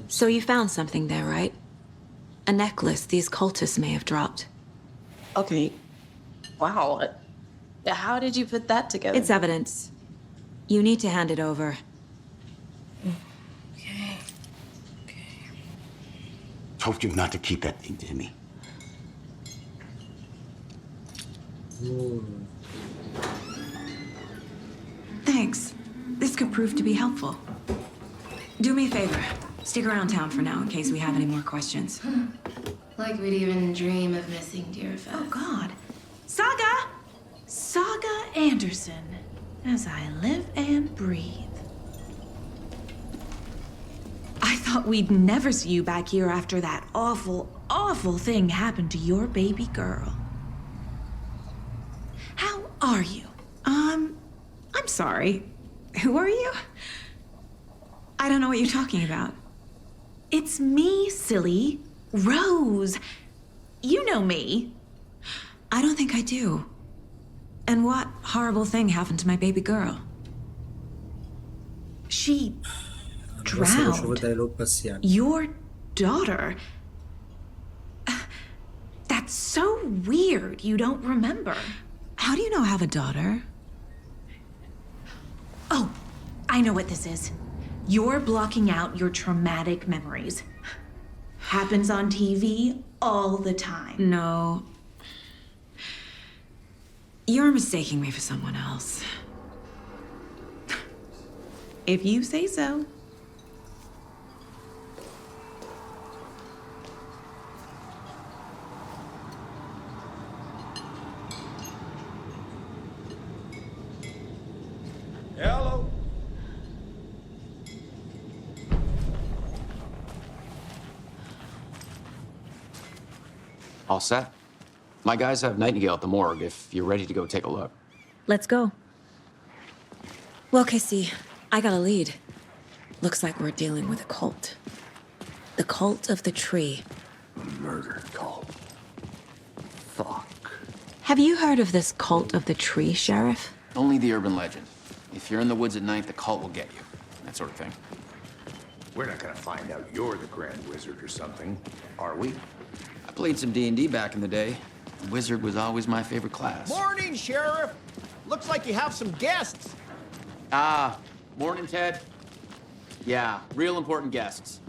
So you found something there, right? A necklace these cultists may have dropped. Okay. Wow. How did you put that together? It's evidence. You need to hand it over. Okay. Told you not to keep that thing to me. Thanks. This could prove to be helpful. Do me a favor. Stick around town for now in case we have any more questions. Like we'd even dream of missing Deerfest. Oh, God. Saga! Saga Anderson. As I live and breathe. I thought we'd never see you back here after that awful, awful thing happened to your baby girl. How are you? I'm sorry. Who are you? I don't know what you're talking about. It's me, silly. Rose. You know me. I don't think I do. And what horrible thing happened to my baby girl? She drowned. Your daughter. That's so weird you don't remember. How do you know I have a daughter? Oh, I know what this is. You're blocking out your traumatic memories. Happens on TV all the time. No. You're mistaking me for someone else. If you say so. Hello. All set? My guys have Nightingale at the morgue if you're ready to go take a look. Let's go. Well, Casey, I got a lead. Looks like we're dealing with a cult. The cult of the tree. A murder cult. Fuck. Have you heard of this cult of the tree, Sheriff? Only the urban legend. If you're in the woods at night, the cult will get you. That sort of thing. We're not gonna find out you're the Grand Wizard or something, are we? I played some D&D back in the day. Wizard was always my favorite class. Morning, Sheriff. Looks like you have some guests. Ah, morning, Ted. Yeah, real important guests.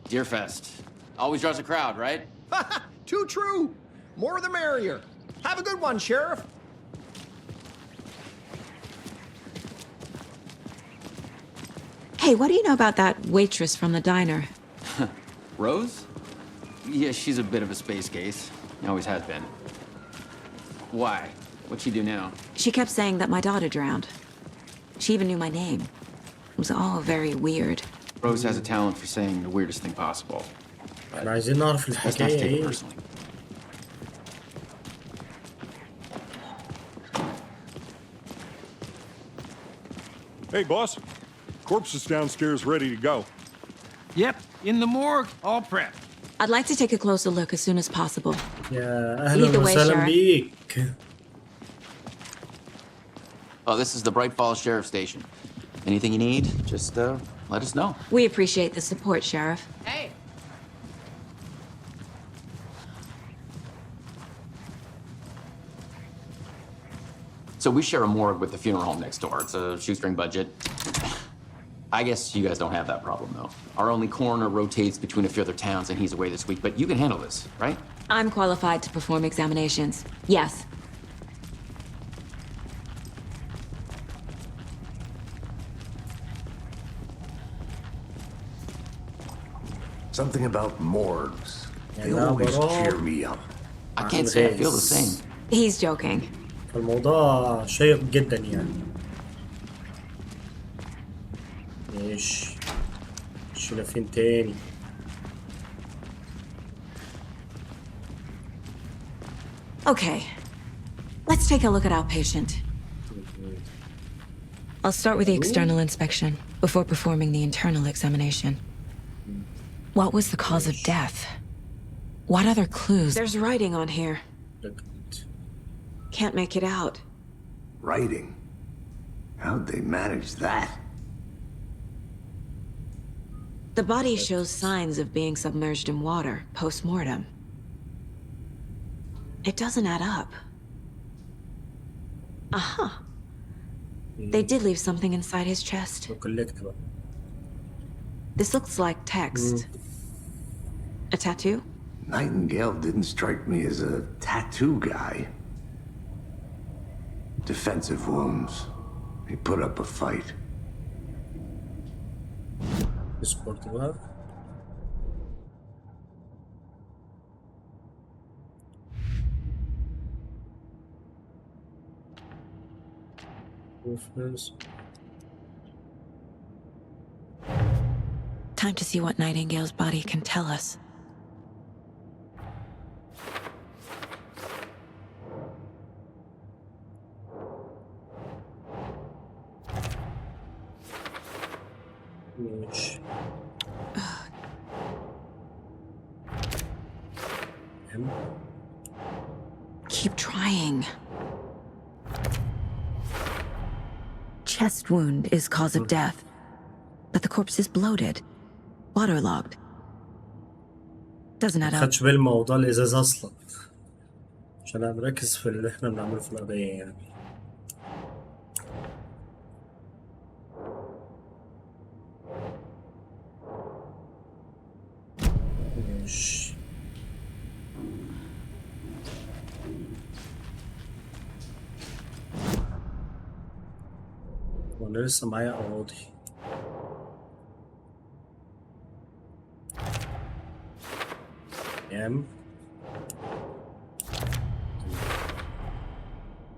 Deerfest. Always draws a crowd, right? Too true. More the merrier. Have a good one, Sheriff. Hey, what do you know about that waitress from the diner? Rose? Yeah, she's a bit of a space case. Always has been. Why? What'd she do now? She kept saying that my daughter drowned. She even knew my name. It was all very weird. Rose has a talent for saying the weirdest thing possible. احنا عايزين نعرف Let's not الحكاية take it ايه. personally. Hey, boss. Corpse is downstairs ready to go. Yep, in the morgue, all prepped. I'd like to take a closer look as soon as possible. يا Lead أهلا the way, وسهلا Sheriff. بيك. Oh, this is the Bright Falls Sheriff Station. Anything you need, just let us know. We appreciate the support, Sheriff. Hey! So we share a morgue with the funeral home next door. It's a shoestring budget. I guess you guys don't have that problem, though. Our only coroner rotates between a few other towns, and he's away this week, but you can handle this, right? I'm qualified to perform examinations. Yes. Something about morgues. They Yeah, always but cheer me up. I can't say I feel the same. He's joking. الموضوع شيق جدا يعني. ايش شيله فين تاني؟ Okay. Let's take a look at our patient. I'll start with the external inspection before performing the internal examination. What was the cause of death? What other clues? There's writing on here. Can't make it out. Writing? How'd they manage that? The body shows signs of being submerged in water post-mortem. It doesn't add up. Uh-huh. They did leave something inside his chest. This looks like text. A tattoo? Nightingale didn't strike me as a tattoo guy. Defensive wounds. He put up a fight. Time to see what Nightingale's body can tell us. Keep trying. Chest wound is cause of death, but the corpse is bloated, waterlogged. Doesn't add up. خدش بالي موضوع الازاز اصلا عشان انا مركز في اللي احنا بنعمله في القضيه يعني. ماشي. وانا لسه معايا اراضي. تمام.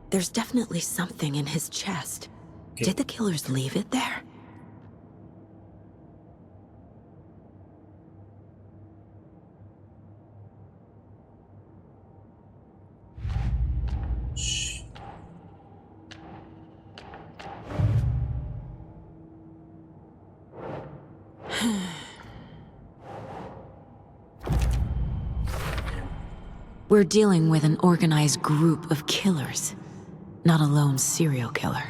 There's definitely something in his chest. Did the killers leave it there? We're dealing with an organized group of killers, not a lone serial killer.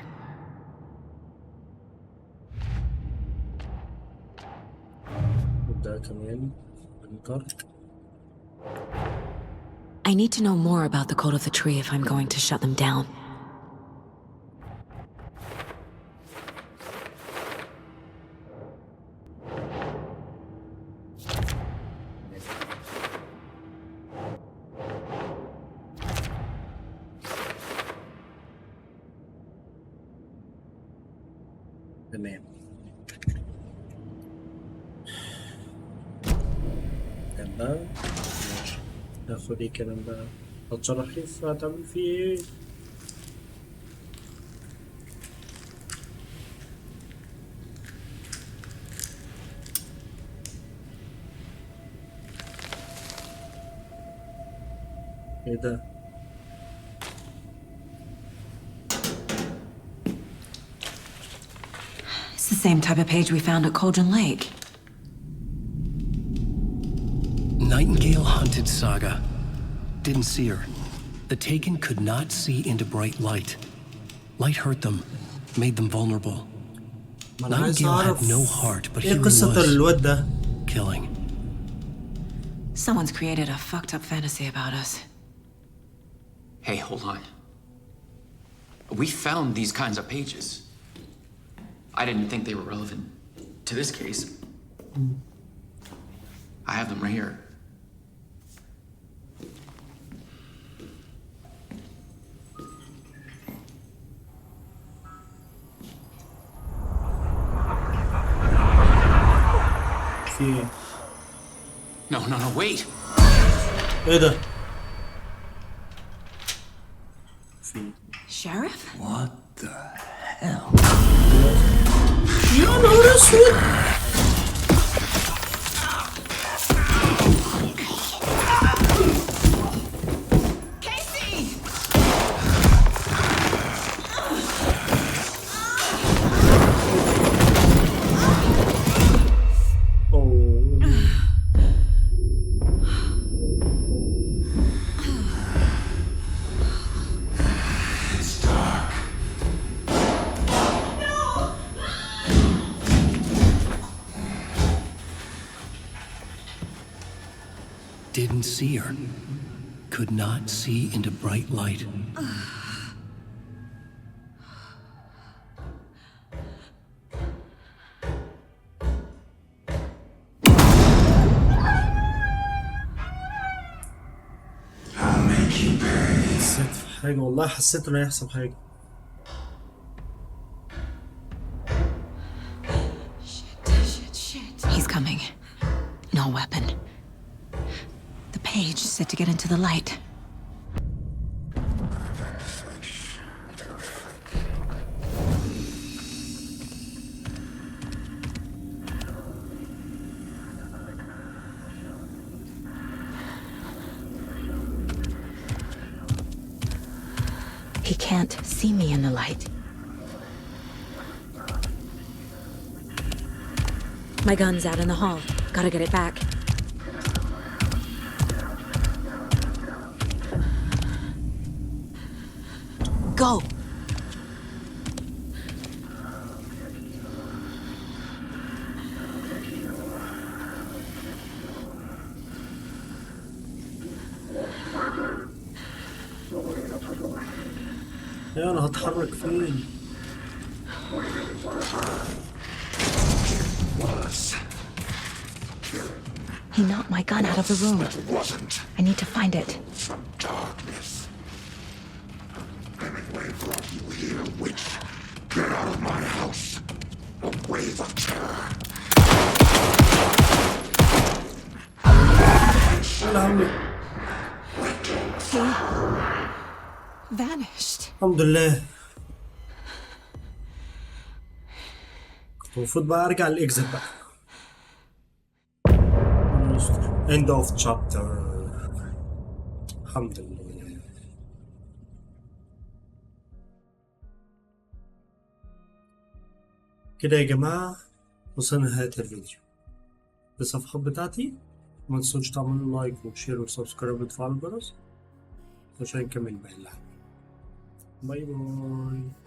I need to know more about the code of the tree if I'm going to shut them down. تمام. بقى ماشي. ناخد ايه كمان بقى؟ هتصرخيف هتعمل فيه ايه؟ ايه ده؟ It's the same type of page we found at Cauldron Lake. Nightingale hunted Saga. Didn't see her. The Taken could not see into bright light. Light hurt them, made them vulnerable. Nightingale had no heart, but here he was, killing. Someone's created a fucked up fantasy about us. Hey, hold on. We found these kinds of pages. I didn't think they were relevant to this case. I have them right here. No, wait. ايه ده؟ Sheriff? What the hell? يا نهار اسود! Didn't see her. Could not see into bright light. I'll make you pay. حسيت في حاجة والله حسيت انه هيحصل حاجة. Shit. He's coming. No weapon. The page set to get into the light. He can't see me in the light. My gun's out in the hall. Gotta get it back. Go! يا انا هتحرك فين؟ He knocked my gun out of the room. I need to find it. Darkness. Hemingway brought you here, witch. Get out of my house. A wave of terror. لهوي. Vanished. الحمد لله. كنت المفروض بقى ارجع الاكزit بقى. end of chapter. الحمد لله. كده يا جماعة وصلنا لنهاية الفيديو. الصفحات بتاعتي ما تنسوش تعملوا لايك وشير وسبسكرايب وتفعلوا الجرس عشان نكمل باقي اللعبة. باي باي.